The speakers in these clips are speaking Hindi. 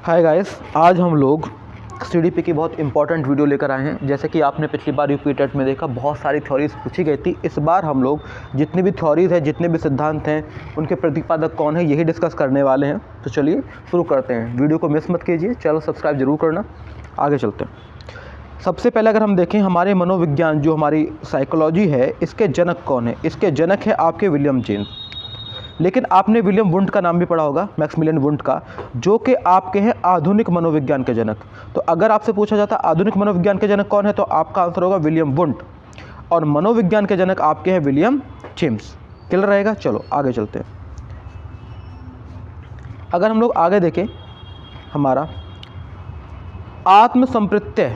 हाय गाइस, आज हम लोग सीडीपी की बहुत इंपॉर्टेंट वीडियो लेकर आए हैं। जैसे कि आपने पिछली बार यूपी टेट में देखा, बहुत सारी थ्योरीज पूछी गई थी। इस बार हम लोग जितनी भी थ्योरीज हैं, जितने भी सिद्धांत हैं, उनके प्रतिपादक कौन है, यही डिस्कस करने वाले हैं। तो चलिए शुरू करते हैं। वीडियो को मिस मत कीजिए, चैनल सब्सक्राइब जरूर करना। आगे चलते हैं। सबसे पहले अगर हम देखें, हमारे मनोविज्ञान जो हमारी साइकोलॉजी है, इसके जनक कौन है? इसके जनक है आपके विलियम जेम्स। लेकिन आपने विलियम वुंड का नाम भी पढ़ा होगा, मैक्सिमिलियन वुंड का, जो कि आपके हैं आधुनिक मनोविज्ञान के जनक। तो अगर आपसे पूछा जाता आधुनिक मनोविज्ञान के जनक कौन है, तो आपका आंसर होगा विलियम वुंड। और मनोविज्ञान के जनक आपके हैं विलियम जेम्स। क्लियर रहेगा? चलो आगे चलते हैं। अगर हम लोग आगे देखें, हमारा आत्मसंप्रत्यय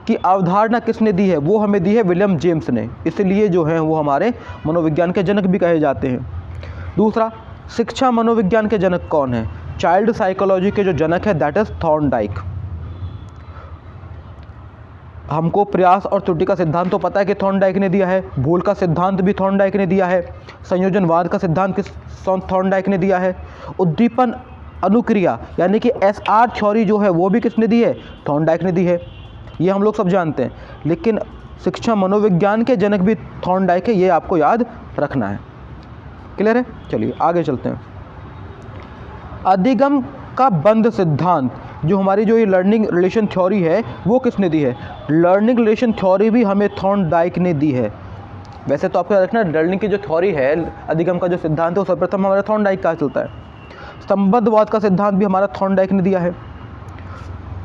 की अवधारणा किसने दी है? वो हमें दी है विलियम जेम्स ने। इसलिए जो है वो हमारे मनोविज्ञान के जनक भी कहे जाते हैं। दूसरा, शिक्षा मनोविज्ञान के जनक कौन है? चाइल्ड साइकोलॉजी के जो जनक है दैट इज थॉर्नडाइक। हमको प्रयास और त्रुटि का सिद्धांत तो पता है कि थॉर्नडाइक ने दिया है। भूल का सिद्धांत भी थॉर्नडाइक ने दिया है। संयोजनवाद का सिद्धांत किस थॉर्नडाइक ने दिया है। उद्दीपन अनुक्रिया यानी कि एसआर थ्योरी जो है वो भी किसने दी है? थॉर्नडाइक ने दी है। ये हम लोग सब जानते हैं। लेकिन शिक्षा मनोविज्ञान के जनक भी थॉर्नडाइक है, ये आपको याद रखना है। क्लियर है? चलिए आगे चलते हैं। अधिगम का बंध सिद्धांत, जो हमारी जो ये लर्निंग रिलेशन थ्योरी है, वो किसने दी है? लर्निंग रिलेशन थ्योरी भी हमें थॉर्नडाइक ने दी है। वैसे तो आपको याद रखना, लर्निंग की जो थ्योरी है, अधिगम का जो सिद्धांत है, वो सर्वप्रथम हमारा थॉर्नडाइक का चलता है। संबंधवाद का सिद्धांत भी हमारा थॉर्नडाइक ने दिया है।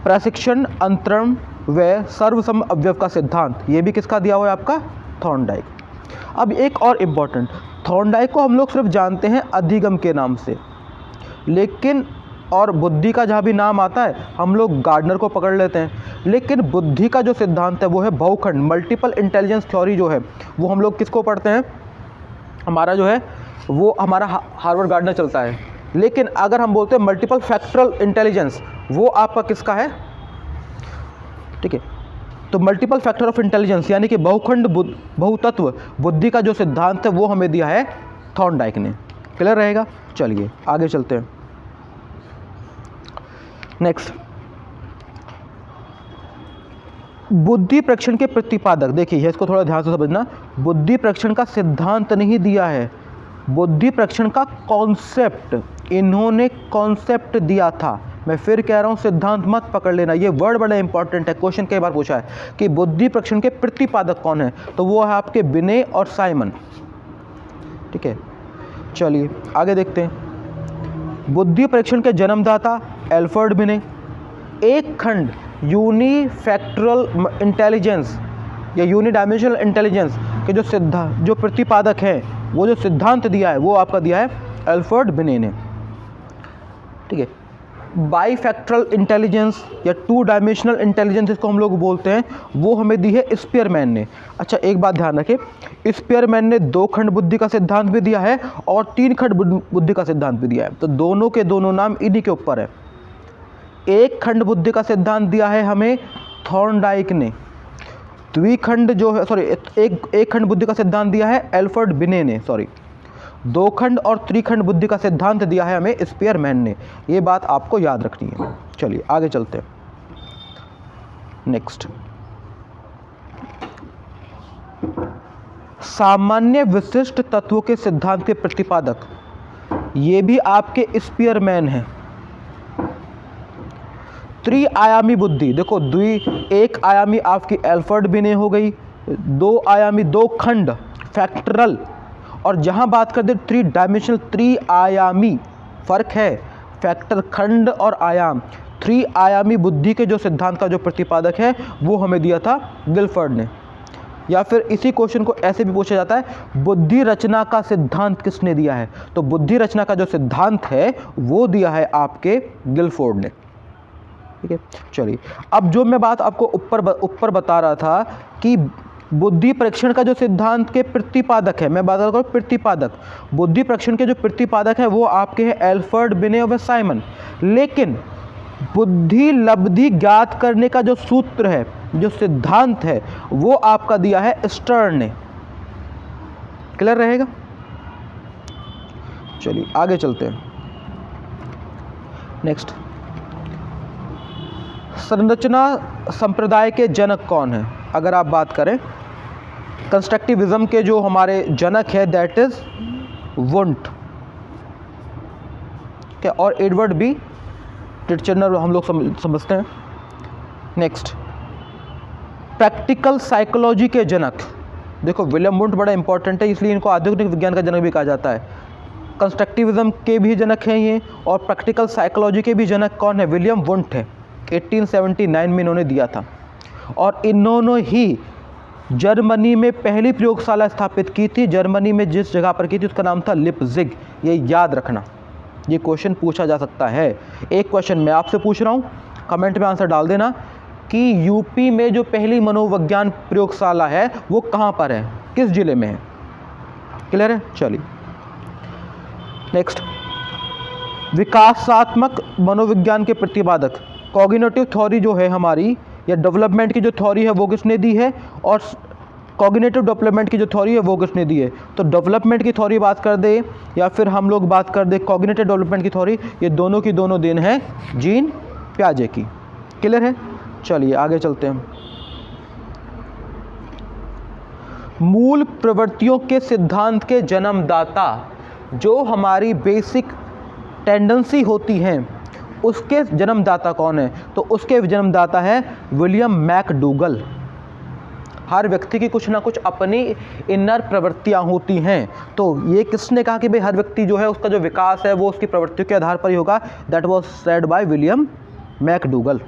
प्रशिक्षण अंतरण व सर्वसम अवयव का सिद्धांत, ये भी किसका दिया हुआ है? आपका थॉर्नडाइक। अब एक और इम्पॉर्टेंट, थॉर्नडाइक को हम लोग सिर्फ जानते हैं अधिगम के नाम से, लेकिन और बुद्धि का जहाँ भी नाम आता है हम लोग गार्डनर को पकड़ लेते हैं। लेकिन बुद्धि का जो सिद्धांत है वो है बहुखंड, मल्टीपल इंटेलिजेंस थ्योरी जो है वो हम लोग किसको पढ़ते हैं? हमारा जो है वो हमारा हार्वर्ड गार्डनर चलता है। लेकिन अगर हम बोलते हैं मल्टीपल फैक्टरल इंटेलिजेंस, वो आपका किसका है? ठीक है, तो मल्टीपल फैक्टर ऑफ इंटेलिजेंस यानी कि बहुखंड बहुतत्व बुद्धि का जो सिद्धांत है वो हमें दिया है थॉर्नडाइक ने। क्लियर रहेगा? चलिए आगे चलते हैं। नेक्स्ट, बुद्धि परीक्षण के प्रतिपादक, देखिए इसको थोड़ा ध्यान से समझना। बुद्धि परीक्षण का सिद्धांत नहीं दिया है, बुद्धि परीक्षण का कॉन्सेप्ट इन्होंने कॉन्सेप्ट दिया था। मैं फिर कह रहा हूँ, सिद्धांत मत पकड़ लेना, ये वर्ड बड़ा इंपॉर्टेंट है। क्वेश्चन कई बार पूछा है कि बुद्धि परीक्षण के प्रतिपादक कौन है, तो वो है आपके बिने और साइमन। ठीक है, चलिए आगे देखते हैं। बुद्धि परीक्षण के जन्मदाता एल्फ्रेड बिने। एक खंड यूनिफैक्टरल इंटेलिजेंस या यूनिडायमेंशनल इंटेलिजेंस के जो प्रतिपादक हैं, वो जो सिद्धांत दिया है वो आपका दिया है एल्फ्रेड बिने ने। ठीक है, बाईफैक्टरल इंटेलिजेंस या टू डायमेंशनल इंटेलिजेंस इसको हम लोग बोलते हैं, वो हमें दी है स्पीयरमैन ने। अच्छा, एक बात ध्यान रखें, स्पीयरमैन ने दो खंड बुद्धि का सिद्धांत भी दिया है और तीन खंड बुद्धि का सिद्धांत भी दिया है। तो दोनों के दोनों नाम इन्हीं के ऊपर है। एक खंड बुद्धि का सिद्धांत दिया है हमें थॉर्नडाइक ने। द्विखंड जो है, सॉरी, एक खंड बुद्धि का सिद्धांत दिया है एल्फ्रेड बिने ने। सॉरी, दो खंड और त्रिखंड बुद्धि का सिद्धांत दिया है हमें स्पीयरमैन ने। ये बात आपको याद रखनी है। चलिए आगे चलते हैं। नेक्स्ट, सामान्य विशिष्ट तत्वों के सिद्धांत के प्रतिपादक, ये भी आपके स्पीयरमैन हैं। त्रिआयामी बुद्धि, देखो एक आयामी आपकी एल्फ्रेड बिने हो गई, दो आयामी दो खंड फैक्टरल, और जहां बात करते थ्री डायमेंशनल त्रिआयामी, फर्क है फैक्टर खंड और आयाम। थ्री आयामी बुद्धि के जो सिद्धांत का जो प्रतिपादक है वो हमें दिया था गिलफर्ड ने। या फिर इसी क्वेश्चन को ऐसे भी पूछा जाता है, बुद्धि रचना का सिद्धांत किसने दिया है? तो बुद्धि रचना का जो सिद्धांत है वो दिया है आपके गिलफोर्ड ने। ठीक है, चलिए अब जो मैं बात आपको ऊपर बता रहा था कि बुद्धि परीक्षण का जो सिद्धांत के प्रतिपादक है, मैं बात कर रहा हूँ प्रतिपादक, बुद्धि परीक्षण के जो प्रतिपादक है वो आपके हैं एल्फ्रेड बिने और साइमन। लेकिन बुद्धि लब्धि ज्ञात करने का जो सूत्र है, जो सिद्धांत है, वो आपका दिया है स्टर्न ने। क्लियर रहेगा? चलिए आगे चलते हैं। नेक्स्ट, संरचना संप्रदाय के जनक कौन है? अगर आप बात करें कंस्ट्रक्टिविज्म के जो हमारे जनक है दैट इज वुंट, क्या, और एडवर्ड बी टिटचनर हम लोग समझते हैं। नेक्स्ट, प्रैक्टिकल साइकोलॉजी के जनक, देखो विलियम वुंट बड़ा इंपॉर्टेंट है, इसलिए इनको आधुनिक विज्ञान का जनक भी कहा जाता है। कंस्ट्रक्टिविज्म के भी जनक हैं ये, और प्रैक्टिकल साइकोलॉजी के भी जनक कौन है? विलियम वुंट है। 1879 में इन्होंने दिया था, और इन्होंने ही जर्मनी में पहली प्रयोगशाला स्थापित की थी। जर्मनी में जिस जगह पर की थी उसका नाम था लिप्जिग। ये याद रखना, ये क्वेश्चन पूछा जा सकता है। एक क्वेश्चन मैं आपसे पूछ रहा हूँ, कमेंट में आंसर डाल देना कि यूपी में जो पहली मनोविज्ञान प्रयोगशाला है वो कहाँ पर है, किस जिले में है? क्लियर है? चलिए नेक्स्ट, विकासात्मक मनोविज्ञान के प्रतिपादक, कॉग्निटिव थ्योरी जो है हमारी, या डेवलपमेंट की जो थ्योरी है वो किसने दी है, और कॉग्निटिव डेवलपमेंट की जो थ्योरी है वो किसने दी है? तो डेवलपमेंट की थ्योरी बात कर दे या फिर हम लोग बात कर दे कॉग्निटिव डेवलपमेंट की थ्योरी, ये दोनों की दोनों देन है जीन पियाजे की। क्लियर है? चलिए आगे चलते हैं। मूल प्रवृत्तियों के सिद्धांत के जन्मदाता, जो हमारी बेसिक टेंडेंसी होती हैं उसके जन्मदाता कौन है? तो उसके जन्मदाता है विलियम मैकडूगल। हर व्यक्ति की कुछ ना कुछ अपनी इनर प्रवृत्तियां होती हैं, तो ये किसने कहा कि भाई हर व्यक्ति जो है उसका जो विकास है वो उसकी प्रवृत्तियों के आधार पर ही होगा? That was said by William McDougall.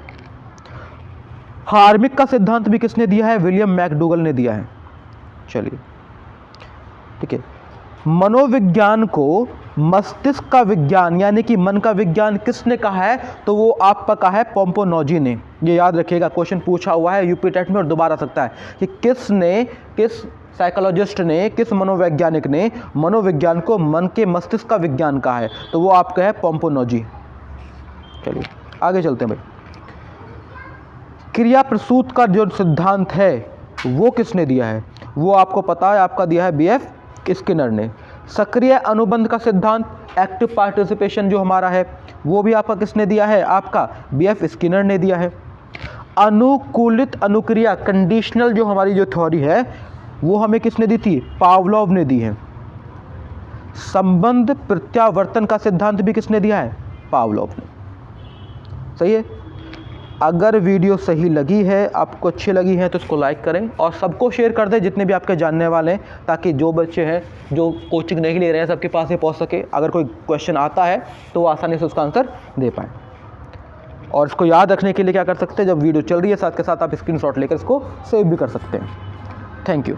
Hormic का सिद्धांत भी किसने दिया है? विलियम मैकडूगल ने दिया है। चलिए ठीक है, मनोविज्ञान को मस्तिष्क का विज्ञान यानी कि मन का विज्ञान किसने कहा है? तो वो आपका कहा है पोम्पोनोजी ने। ये याद रखिएगा, क्वेश्चन पूछा हुआ है यूपी टेट में और दोबारा आ सकता है कि किस साइकोलॉजिस्ट ने, किस मनोवैज्ञानिक ने मनोविज्ञान को मन के मस्तिष्क का विज्ञान कहा है? तो वो आपका है पोम्पोनोजी। चलिए आगे चलते हैं भाई। क्रिया प्रसूत का जो सिद्धांत है वो किसने दिया है? वो आपको पता है, आपका दिया है बीएफ स्किनर ने। सक्रिय अनुबंध का सिद्धांत, एक्टिव पार्टिसिपेशन जो हमारा है वो भी आपका किसने दिया है? आपका बीएफ स्किनर ने दिया है। अनुकूलित अनुक्रिया, कंडीशनल जो हमारी जो थ्योरी है वो हमें किसने दी थी? पावलोव ने दी है। संबंध प्रत्यावर्तन का सिद्धांत भी किसने दिया है? पावलोव ने। सही है। अगर वीडियो सही लगी है, आपको अच्छी लगी है तो इसको लाइक करें और सबको शेयर कर दें जितने भी आपके जानने वाले हैं, ताकि जो बच्चे हैं जो कोचिंग नहीं ले रहे हैं सबके पास ये पहुंच सके। अगर कोई क्वेश्चन आता है तो वो आसानी से उसका आंसर दे पाएँ। और इसको याद रखने के लिए क्या कर सकते हैं, जब वीडियो चल रही है साथ के साथ आप स्क्रीनशॉट लेकर इसको सेव भी कर सकते हैं। Thank you.